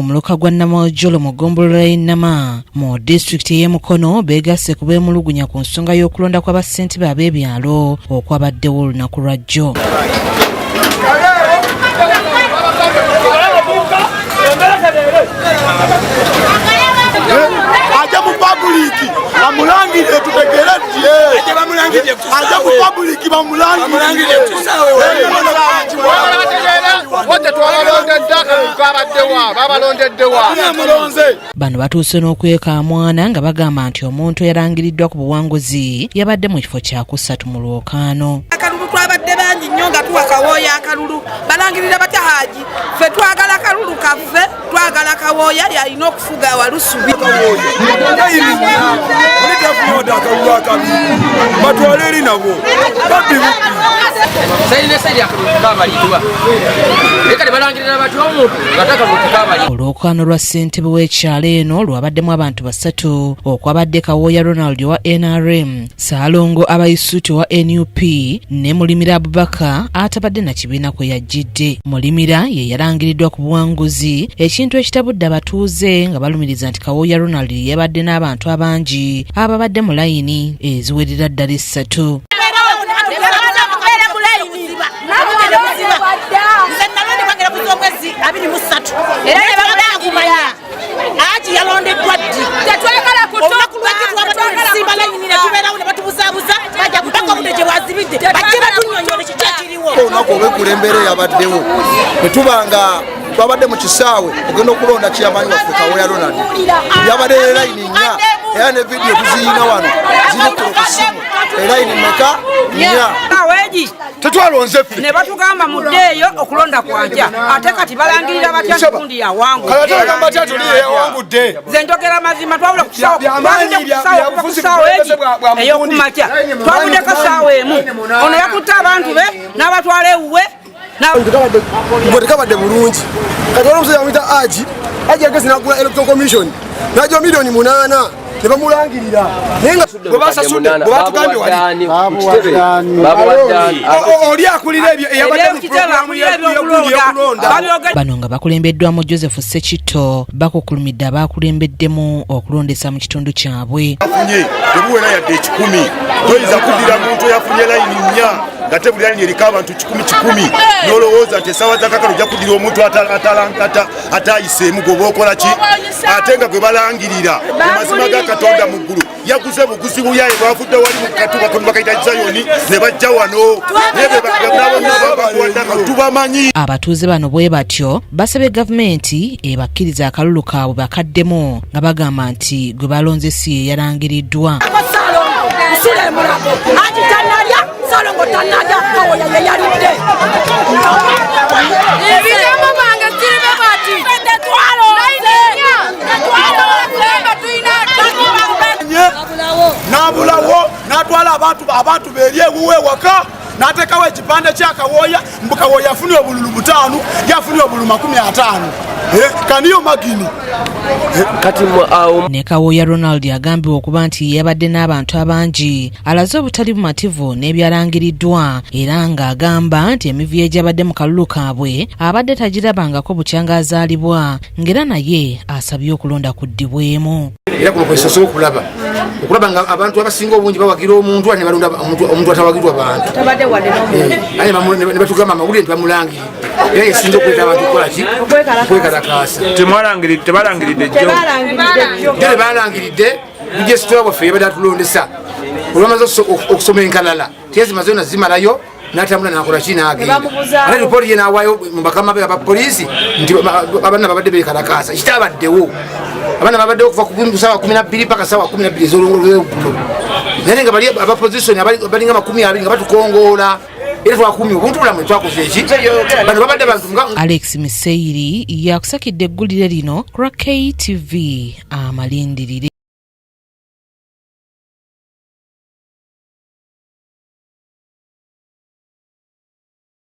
omuluka gwa Namawojjolo mu ggombolola y'e Nama mu disitulikiti y'e Mukono beegasse ku beemulugunya ku nsonga y'okulonda kw'abassentebe ab'ebyalo okwabaddewo olunaku lwa jjo. Aja mu public bamulangire tutegere aja bamulangire aja mu public bamulangire tusawe wote twabalondeddewa bano batuuse n'okweka mwana nga bagamba nti omuntu eyalangiriddwa ku buwanguzi yabadde mu kifo kya kusatu mu lwokaano. Akalulu twabadde bangi nnyo nga tuwa Kawooya akalulu balangirira batya Haji ffe twagala akalulu kaffe twagala Kawooya yalina okufuga Walusubi. Olwokaano lwa ssentebe w'ekyalo eno lwabaddemu abantu basatu okwabadde Kawooya Ronald wa NRM, Ssaalongo Abayisuuti wa NUP ne Mulimira Abubakar atabadde na kibiina kwe yajjidde. Mulimira ye yalangiriddwa ku buwanguzi, ekintu ekitabudde abatuuze nga balumiriza nti Kawooya Ronald yabadde n'abantu abangi ababadde mu layini eziwerera ddala 3. Kulembere yabaddewo netubanga twabadde mu kisaawe ogenda okulonda kyamanyi waffe Kawooya Ronald yabadde layini nnya era ne vidiyo tuziyina wano ziri ku kusimu layini meka nnya aweji tetwalonze ffe ne batugamba muddeeyo okulonda kwanja ate kati balangirira batya nkundi yawangu kala tugamba tya tuli yawangudde nze njogera mazima twabula kusaawa eyokumakya twabudde kasaawa emu ono yakutte abantu be n'abatwala ewuwe tekabadde bulungi kati waliwo omusajja bamuyita Haji agezi n'agula Electoral Commission n'ajja milioni 8 ne bamulangirira naye nga bwe basasudde bwe batugambye wali oli akulira ebyo eyabadde mu pulogulaamu y'okulonda. Bano nga bakulembeddwamu Joseph Ssekitto bakukulumidde abaakulembeddemu okulondesa mu kitundu kyabwe. Afunye tebuwera yadde 10 toyinza kuddira muntu yafunye layini nnya nga tebuli layini eriko abantu 10 n'olowooza nti essaawa zakakalo ojja kuddira omuntu atayiseemu gwoba okola ki ate nga gwe balangirira mu mazima ga Katonda mu ggulu yaguze buguzi buyaye bwafudde wali mu katuba kwe bakayita Zayoni ne bajja wano tubamanyi. Abatuuze bano bwe batyo basabye gavumenti ebakkiriza akalulu kaabwe bakaddemu nga bagamba nti gwe balonze si ye yalangiriddwa. Ssaalongo tannaja Kawooya ye yalidde ebirembo bange ziribe bati n'abulawo n'atwala abantu beeri ewuwe waka n'ateekawo ekipande kya Kawooya mbu Kawooya afunye obululu 5 yafunye obululu 50. Kaniyo magini kati ne Kawooya Ronald agambibwa okuba nti yabadde n'abantu abangi alaze obutali bumativu n'ebyalangiriddwa era ng'agamba nti emivuyo egyabadde mu kalulu kaabwe abadde tagirabangako bukyanga azaalibwa ng'era naye asabye okulonda kuddibwemu. Era kuno kwesosola okulaba nga abantu abasinga obungi bawagira omuntu ate ne balonda omuntu atawagirwa abantu ne batugamba amawulire nti bamulangirire era yesinza okweta abantu okukola ki okwekalakaasa. Tebalangiridde jjo tebalangiridde bijja esitula bwaffe yabadde atulondesa olwamaze okusoma enkalala teyazimaze yona zimalayo n'atambula n'akola ki n'agenda ate lipooti ye n'awaayo mu bakama be abapoliisi nti abaana babadde beekalakaasa kitabaddewo abaana babaddewo okuva ku ssaawa 12 paka ssaawa 12 ez'olweggulo naye nga bali abapositioni balinga 20 nga batukongoola era twakumye obuntu bulamu twakoze eki bano babadde bantu nga Alex Miseyiri yakusakidde eggulire lino ku KTV Amalindiri.